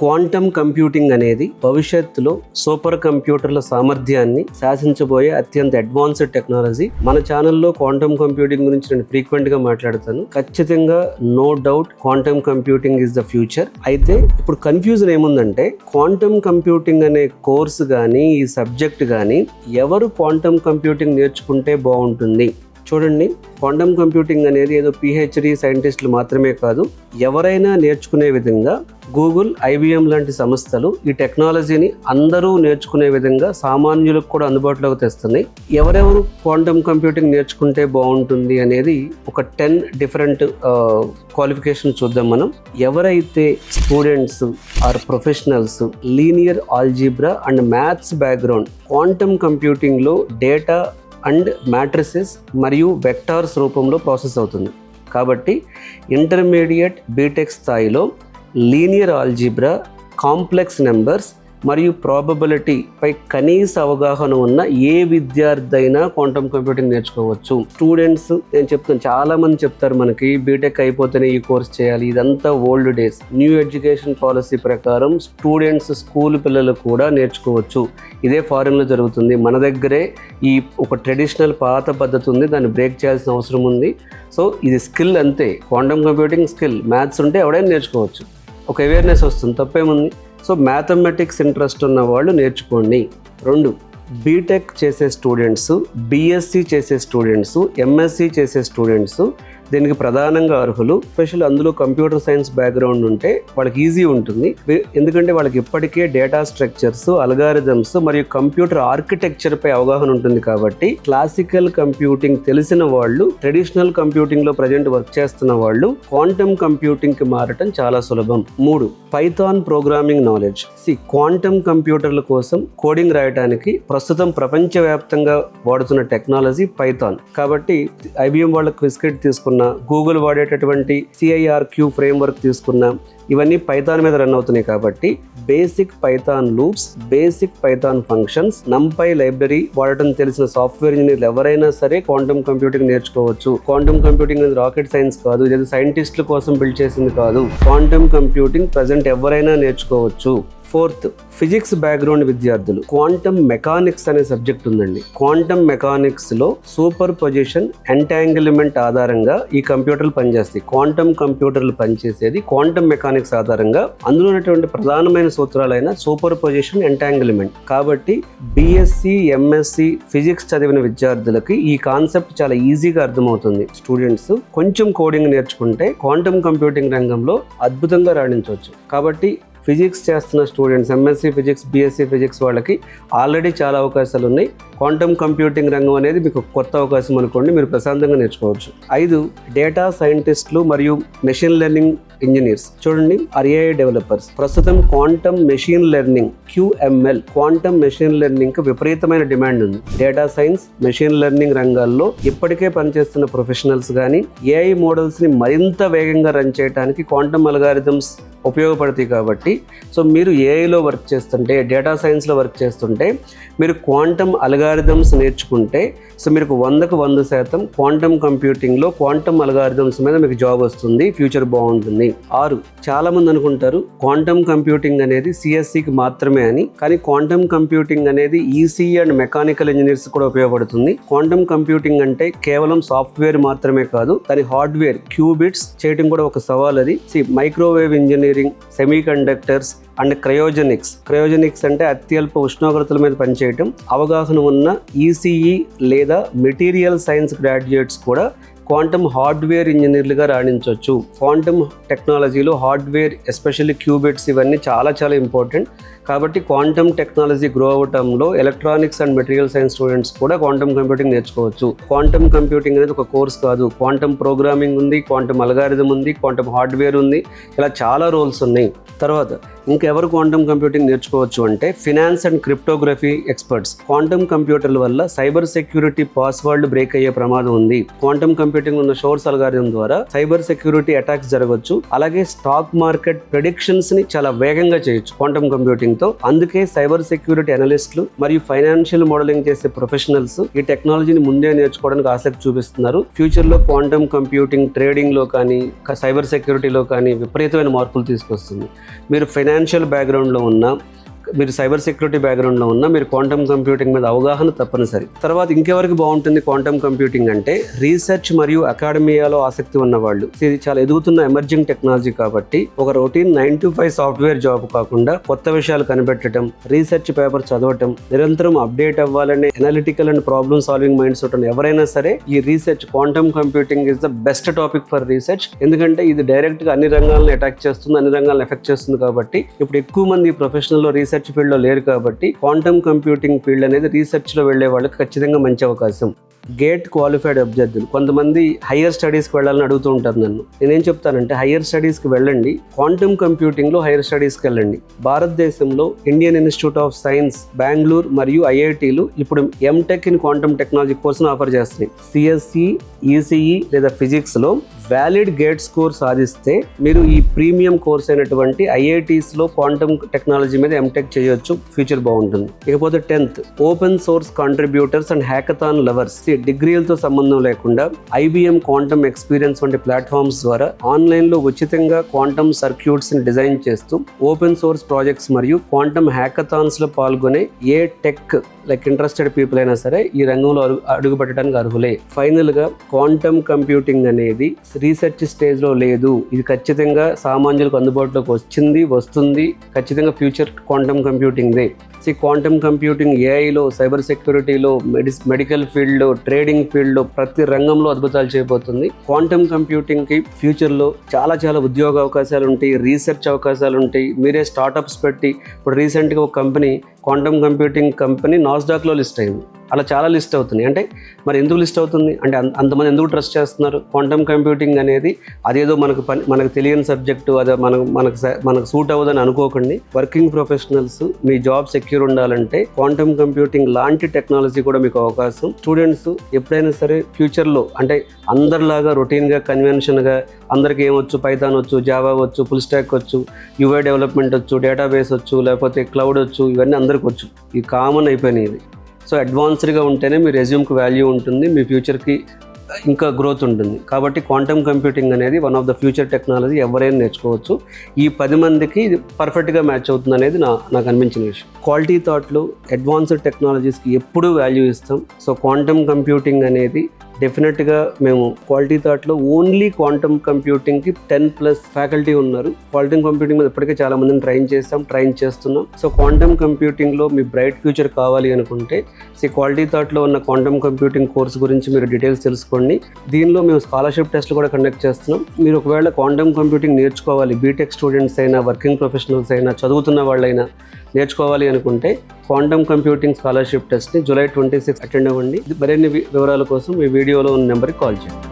Quantum computing అనేది భవిష్యత్తులో super కంప్యూటర్ల సామర్థ్యాన్ని శాసించబోయే అత్యంత అడ్వాన్స్డ్ టెక్నాలజీ. మన ఛానల్లో క్వాంటమ్ కంప్యూటింగ్ గురించి నేను ఫ్రీక్వెంట్ గా మాట్లాడతాను. ఖచ్చితంగా no doubt quantum computing is the future. అయితే ఇప్పుడు కన్ఫ్యూజన్ ఏముందంటే, క్వాంటమ్ కంప్యూటింగ్ అనే కోర్సు కానీ ఈ సబ్జెక్ట్ కానీ ఎవరు క్వాంటమ్ కంప్యూటింగ్ నేర్చుకుంటే బాగుంటుంది? చూడండి, క్వాంటమ్ కంప్యూటింగ్ అనేది ఏదో పిహెచ్డి సైంటిస్టులు మాత్రమే కాదు, ఎవరైనా నేర్చుకునే విధంగా గూగుల్, ఐబిఎం లాంటి సంస్థలు ఈ టెక్నాలజీని అందరూ నేర్చుకునే విధంగా సామాన్యులకు కూడా అందుబాటులోకి తెస్తున్నాయి. ఎవరెవరు క్వాంటమ్ కంప్యూటింగ్ నేర్చుకుంటే బాగుంటుంది అనేది ఒక 10 డిఫరెంట్ క్వాలిఫికేషన్ చూద్దాం మనం. ఎవరైతే students are professionals linear algebra and maths background, quantum కంప్యూటింగ్లో డేటా అండ్ మ్యాట్రిసెస్ మరియు వెక్టార్స్ రూపంలో ప్రాసెస్ అవుతుంది. కాబట్టి ఇంటర్మీడియట్ బీటెక్ స్థాయిలో లీనియర్ ఆల్జీబ్రా, కాంప్లెక్స్ నెంబర్స్ మరియు ప్రాబబిలిటీ పై కనీస అవగాహన ఉన్న ఏ విద్యార్థి అయినా క్వాంటమ్ కంప్యూటింగ్ నేర్చుకోవచ్చు. స్టూడెంట్స్, నేను చెప్తాను, చాలా మంది చెప్తారు మనకి బీటెక్ అయిపోతేనే ఈ కోర్స్ చేయాలి, ఇదంతా old days. New education policy ప్రకారం స్టూడెంట్స్, స్కూల్ పిల్లలు కూడా నేర్చుకోవచ్చు. ఇదే ఫారిన్లో జరుగుతుంది. మన దగ్గరే ఈ ఒక ట్రెడిషనల్ పాత పద్ధతి ఉంది, దాన్ని బ్రేక్ చేయాల్సిన అవసరం ఉంది. సో ఇది స్కిల్ అంతే, క్వాంటమ్ కంప్యూటింగ్ స్కిల్. మ్యాథ్స్ ఉంటే ఎవడైనా నేర్చుకోవచ్చు, ఒక అవేర్నెస్ వస్తుంది, తప్పేముంది. సో మ్యాథమెటిక్స్ ఇంట్రెస్ట్ ఉన్న వాళ్ళు నేర్చుకోండి. 2, బీటెక్ చేసే స్టూడెంట్స్, బీఎస్సీ చేసే స్టూడెంట్స్, ఎంఎస్సీ చేసే స్టూడెంట్స్ దీనికి ప్రధానంగా అర్హులు. స్పెషల్ అందులో కంప్యూటర్ సైన్స్ బ్యాక్గ్రౌండ్ ఉంటే వాళ్ళకి ఈజీ ఉంటుంది. ఎందుకంటే వాళ్ళకి ఇప్పటికే డేటా స్ట్రక్చర్స్, అల్గారిథమ్స్ మరియు కంప్యూటర్ ఆర్కిటెక్చర్ పై అవగాహన ఉంటుంది. కాబట్టి క్లాసికల్ కంప్యూటింగ్ తెలిసిన వాళ్ళు, ట్రెడిషనల్ కంప్యూటింగ్లో ప్రజెంట్ వర్క్ చేస్తున్న వాళ్ళు క్వాంటమ్ కంప్యూటింగ్కి మారటం చాలా సులభం. 3, పైథాన్ ప్రోగ్రామింగ్ నాలెడ్జ్. క్వాంటమ్ కంప్యూటర్ల కోసం కోడింగ్ రాయడానికి ప్రస్తుతం ప్రపంచవ్యాప్తంగా వాడుతున్న టెక్నాలజీ పైథాన్. కాబట్టి ఐబిఎం వాళ్ళ క్విస్కెట్ తీసుకున్న, గూగుల్ వాడేటటువంటి CIRQ ఫ్రేమ్వర్క్ తీసుకున్న, ఇవన్నీ పైథాన్ మీద రన్ అవుతున్నాయి. కాబట్టి basic Python loops, basic Python functions, NumPy library వాడటం తెలిసిన సాఫ్ట్వేర్ ఇంజనీర్లు ఎవరైనా సరే క్వాంటమ్ కంప్యూటింగ్ నేర్చుకోవచ్చు. క్వాంటమ్ కంప్యూటింగ్ అనేది రాకెట్ సైన్స్ కాదు, ఇది సైంటిస్టుల కోసం బిల్డ్ చేసింది కాదు. క్వాంటమ్ కంప్యూటింగ్ ప్రజెంట్ ఎవరైనా నేర్చుకోవచ్చు. 4th, ఫిజిక్స్ బ్యాక్గ్రౌండ్ విద్యార్థులు. క్వాంటమ్ మెకానిక్స్ అనే సబ్జెక్ట్ ఉందండి. క్వాంటమ్ మెకానిక్స్లో సూపర్ పొజిషన్, ఎంటాంగిల్మెంట్ ఆధారంగా ఈ కంప్యూటర్లు పనిచేస్తాయి. క్వాంటమ్ కంప్యూటర్లు పనిచేసేది క్వాంటమ్ మెకానిక్స్ ఆధారంగా. అందులో ఉన్నటువంటి ప్రధానమైన సూత్రాలైన సూపర్ పొజిషన్, ఎంటాంగిల్మెంట్. కాబట్టి బీఎస్సీ, ఎంఎస్సీ ఫిజిక్స్ చదివిన విద్యార్థులకి ఈ కాన్సెప్ట్ చాలా ఈజీగా అర్థమవుతుంది. స్టూడెంట్స్ కొంచెం కోడింగ్ నేర్చుకుంటే క్వాంటమ్ కంప్యూటింగ్ రంగంలో అద్భుతంగా రాణించవచ్చు. కాబట్టి ఫిజిక్స్ చేస్తున్న students, MSc physics, BSc physics వాళ్ళకి ఆల్రెడీ చాలా అవకాశాలు ఉన్నాయి. క్వాంటమ్ కంప్యూటింగ్ రంగం అనేది మీకు కొత్త అవకాశం అనుకోండి, మీరు ప్రశాంతంగా నేర్చుకోవచ్చు. 5, డేటా సైంటిస్టులు మరియు మెషిన్ లెర్నింగ్ ఇంజనీర్స్. చూడండి, AI డెవలపర్స్. ప్రస్తుతం quantum machine learning, QML, quantum machine learning కి విపరీతమైన డిమాండ్ ఉంది. డేటా సైన్స్, మెషిన్ లెర్నింగ్ రంగాల్లో ఇప్పటికే పనిచేస్తున్న ప్రొఫెషనల్స్ కానీ AI మోడల్స్ ని మరింత వేగంగా రన్ చేయడానికి క్వాంటమ్ అల్గారిథమ్స్ ఉపయోగపడతాయి. కాబట్టి సో మీరు AIలో వర్క్ చేస్తుంటే, డేటా సైన్స్లో వర్క్ చేస్తుంటే, మీరు క్వాంటమ్ అల్గారిథమ్స్ నేర్చుకుంటే, సో మీరు 100కు 100% క్వాంటమ్ కంప్యూటింగ్లో క్వాంటమ్ అల్గారిథమ్స్ మీద మీకు జాబ్ వస్తుంది, ఫ్యూచర్ బాగుంటుంది. 6, చాలామంది అనుకుంటారు క్వాంటమ్ కంప్యూటింగ్ అనేది CSCకి మాత్రమే అని, కానీ క్వాంటమ్ కంప్యూటింగ్ అనేది ECE అండ్ మెకానికల్ ఇంజనీర్స్ కూడా ఉపయోగపడుతుంది. క్వాంటమ్ కంప్యూటింగ్ అంటే కేవలం సాఫ్ట్వేర్ మాత్రమే కాదు, దాని హార్డ్వేర్, క్యూబిట్స్ చేయడం కూడా ఒక సవాల్. అది microwave engineering, semiconductors and cryogenics అంటే అత్యల్ప ఉష్ణోగ్రతల మీద పనిచేయటం అవగాహన ఉన్న ECE లేదా మెటీరియల్ సైన్స్ గ్రాడ్యుయేట్స్ కూడా క్వాంటమ్ హార్డ్వేర్ ఇంజనీర్లుగా రాణించవచ్చు. క్వాంటమ్ టెక్నాలజీలో హార్డ్వేర్, ఎస్పెషల్లీ క్యూబిట్స్, ఇవన్నీ చాలా చాలా ఇంపార్టెంట్. కాబట్టి క్వాంటమ్ టెక్నాలజీ గ్రో అవటంలో electronics and material science students కూడా క్వాంటమ్ కంప్యూటింగ్ నేర్చుకోవచ్చు. క్వాంటమ్ కంప్యూటింగ్ అనేది ఒక కోర్స్ కాదు, క్వాంటమ్ ప్రోగ్రామింగ్ ఉంది, క్వాంటమ్ అల్గారిథం ఉంది, క్వాంటమ్ హార్డ్వేర్ ఉంది, ఇలా చాలా రోల్స్ ఉన్నాయి. తర్వాత ఇంకెవరు క్వాంటమ్ కంప్యూటింగ్ నేర్చుకోవచ్చు అంటే finance and cryptography experts. Quantum కంప్యూటర్ల వల్ల సైబర్ సెక్యూరిటీ పాస్వర్డ్ బ్రేక్ అయ్యే ప్రమాదం ఉంది. క్వాంటమ్ కంప్యూటింగ్ ఉన్న షోర్స్ అల్గారిథం ద్వారా సైబర్ సెక్యూరిటీ అటాక్స్ జరగవచ్చు. అలాగే స్టాక్ మార్కెట్ ప్రెడిక్షన్స్ ని చాలా వేగంగా చేయొచ్చు క్వాంటమ్ కంప్యూటింగ్ తో. అందుకే సైబర్ సెక్యూరిటీ అనలిస్టులు మరియు ఫైనాన్షియల్ మోడలింగ్ చేసే ప్రొఫెషనల్స్ ఈ టెక్నాలజీని ముందే నేర్చుకోవడానికి ఆసక్తి చూపిస్తున్నారు. ఫ్యూచర్ లో క్వాంటమ్ కంప్యూటింగ్ ట్రేడింగ్ లో కానీ, సైబర్ సెక్యూరిటీలో కానీ విపరీతమైన మార్పులు తీసుకొస్తుంది. మీరు ఫైనాన్స్ ఫైనాన్షియల్ బ్యాక్గ్రౌండ్లో ఉన్నా, మీరు సైబర్ సెక్యూరిటీ బ్యాక్గ్రౌండ్లో ఉన్నా, మీరు క్వాంటమ్ కంప్యూటింగ్ మీద అవగాహన తప్పనిసరి. తర్వాత ఇంకెవరికి బాగుంటుంది క్వాంటమ్ కంప్యూటింగ్ అంటే రీసెర్చ్ మరియు అకాడమియాలో ఆసక్తి ఉన్నవాళ్ళు. ఇది చాలా ఎదుగుతున్న ఎమర్జింగ్ టెక్నాలజీ కాబట్టి ఒక రొటీన్ 9 to 5 సాఫ్ట్వేర్ జాబ్ కాకుండా కొత్త విషయాలు కనిపెట్టడం, రీసెర్చ్ పేపర్ చదవటం, నిరంతరం అప్డేట్ అవ్వాలనే analytical and problem solving minds ఉన్న ఎవరైనా సరే ఈ research quantum computing is the best topic for research. ఎందుకంటే ఇది డైరెక్ట్గా అన్ని రంగాలను అటాక్ చేస్తుంది, అన్ని రంగాలను ఎఫెక్ట్ చేస్తుంది. కాబట్టి ఇప్పుడు ఎక్కువ మంది ప్రొఫెషనల్లో రీసెర్చ్ ఫీల్డ్ లో లేరు కాబట్టి క్వాంటమ్ కంప్యూటింగ్ ఫీల్డ్ అనేది రీసెర్చ్ లో వెళ్లే వాళ్ళకి ఖచ్చితంగా మంచి అవకాశం. గేట్ క్వాలిఫైడ్ అభ్యర్థులు కొంతమంది హయ్యర్ స్టడీస్కి వెళ్ళాలని అడుగుతూ ఉంటారు నన్ను. నేనేం చెప్తానంటే హయ్యర్ స్టడీస్కి వెళ్ళండి, క్వాంటమ్ కంప్యూటింగ్లో హయ్యర్ స్టడీస్కి వెళ్ళండి. భారతదేశంలో Indian institute of science, Bengaluru మరియు ఐఐటీలు ఇప్పుడు ఎంటెక్ ఇన్ క్వాంటమ్ టెక్నాలజీ కోర్సును ఆఫర్ చేస్తున్నాయి. సిఎస్సి, ఈసీఈ లేదా ఫిజిక్స్లో వ్యాలిడ్ గేట్ స్కోర్ సాధిస్తే మీరు ఈ ప్రీమియం కోర్స్ అయినటువంటి ఐఐటీస్లో క్వాంటమ్ టెక్నాలజీ మీద ఎంటెక్ చేయొచ్చు, ఫ్యూచర్ బాగుంటుంది. ఇకపోతే 10th open source contributors and hackathon lovers. డిగ్రీలతో సంబంధం లేకుండా ఐబిఎం క్వాంటమ్ ఎక్స్పీరియన్స్ వంటి ప్లాట్ఫామ్స్ ద్వారా ఆన్లైన్లో ఉచితంగా క్వాంటమ్ సర్క్యూట్స్ని డిజైన్ చేస్తూ ఓపెన్ సోర్స్ ప్రాజెక్ట్స్ మరియు క్వాంటమ్ హ్యాకథాన్స్లో పాల్గొనే ఏ టెక్ లైక్ ఇంట్రెస్టెడ్ పీపుల్ అయినా సరే ఈ రంగంలో అడుగు పెట్టడానికి అర్హులే. ఫైనల్గా క్వాంటమ్ కంప్యూటింగ్ అనేది రీసెర్చ్ స్టేజ్లో లేదు. ఇది ఖచ్చితంగా సామాన్యులకు అందుబాటులోకి వస్తుంది. ఖచ్చితంగా ఫ్యూచర్ క్వాంటమ్ కంప్యూటింగ్దే. క్వాంటమ్ కంప్యూటింగ్ ఏఐలో, సైబర్ సెక్యూరిటీలో, మెడికల్ ఫీల్డ్లో, ట్రేడింగ్ ఫీల్డ్లో ప్రతి రంగంలో అద్భుతాలు చేయబోతుంది. క్వాంటమ్ కంప్యూటింగ్కి ఫ్యూచర్లో చాలా చాలా ఉద్యోగ అవకాశాలు ఉంటాయి, రీసెర్చ్ అవకాశాలు ఉంటాయి. మీరే స్టార్టప్స్ పెట్టి, ఇప్పుడు రీసెంట్గా ఒక కంపెనీ క్వాంటమ్ కంప్యూటింగ్ కంపెనీ నాస్డాక్లో లిస్ట్ అయింది. అలా చాలా లిస్ట్ అవుతుంది. అంటే మరి ఎందుకు లిస్ట్ అవుతుంది అంటే అంతమంది ఎందుకు ట్రస్ట్ చేస్తున్నారు? క్వాంటమ్ కంప్యూటింగ్ అనేది అదేదో మనకు తెలియని సబ్జెక్టు, అదే మనకు సూట్ అవ్వదని అనుకోకండి. వర్కింగ్ ప్రొఫెషనల్స్ మీ జాబ్ సెక్యూర్ ఉండాలంటే క్వాంటమ్ కంప్యూటింగ్ లాంటి టెక్నాలజీ కూడా మీకు అవకాశం. స్టూడెంట్స్ ఎప్పుడైనా సరే ఫ్యూచర్లో అంటే అందరిలాగా రొటీన్గా కన్వెన్షన్గా అందరికీ ఏమొచ్చు, పైథాన్ వచ్చు, జావా వచ్చు, ఫుల్ స్టాక్ వచ్చు, యూఐ డెవలప్మెంట్ వచ్చు, డేటాబేస్ వచ్చు, లేకపోతే క్లౌడ్ వచ్చు, ఇవన్నీ అందరికి వచ్చు. ఇవి కామన్ అయిపోయినాయి. ఇది సో అడ్వాన్స్డ్గా ఉంటేనే మీ రెజ్యూమ్కి వాల్యూ ఉంటుంది, మీ ఫ్యూచర్కి ఇంకా గ్రోత్ ఉంటుంది. కాబట్టి క్వాంటమ్ కంప్యూటింగ్ అనేది one of the future technology, ఎవరైనా నేర్చుకోవచ్చు. ఈ 10 మందికి ఇది పర్ఫెక్ట్గా మ్యాచ్ అవుతుంది అనేది నాకు అనిపించిన విషయం. క్వాలిటీ థాట్లో అడ్వాన్స్డ్ టెక్నాలజీస్కి ఎప్పుడూ వాల్యూ ఇస్తాం. సో క్వాంటమ్ కంప్యూటింగ్ అనేది డెఫినెట్గా మేము క్వాలిటీ థాట్లో ఓన్లీ క్వాంటమ్ కంప్యూటింగ్కి 10+ ఫ్యాకల్టీ ఉన్నారు. క్వాంటమ్ కంప్యూటింగ్ మీద ఇప్పటికే చాలా మందిని ట్రైన్ చేస్తున్నాం. సో క్వాంటమ్ కంప్యూటింగ్లో మీ బ్రైట్ ఫ్యూచర్ కావాలి అనుకుంటే క్వాలిటీ థాట్లో ఉన్న క్వాంటమ్ కంప్యూటింగ్ కోర్స్ గురించి మీరు డీటెయిల్స్ తెలుసుకోండి. దీనిలో మేము స్కాలర్షిప్ టెస్ట్లు కూడా కండక్ట్ చేస్తున్నాం. మీరు ఒకవేళ క్వాంటమ్ కంప్యూటింగ్ నేర్చుకోవాలి, బీటెక్ స్టూడెంట్స్ అయినా, వర్కింగ్ ప్రొఫెషనల్స్ అయినా, చదువుతున్న వాళ్ళైనా నేర్చుకోవాలి అనుకుంటే క్వాంటమ్ కంప్యూటింగ్ స్కాలర్షిప్ టెస్ట్ని July 26 అటెండ్ అవ్వండి. మరిన్ని వివరాల కోసం మీ వీడియోలో ఉన్న నెంబర్కి కాల్ చేయండి.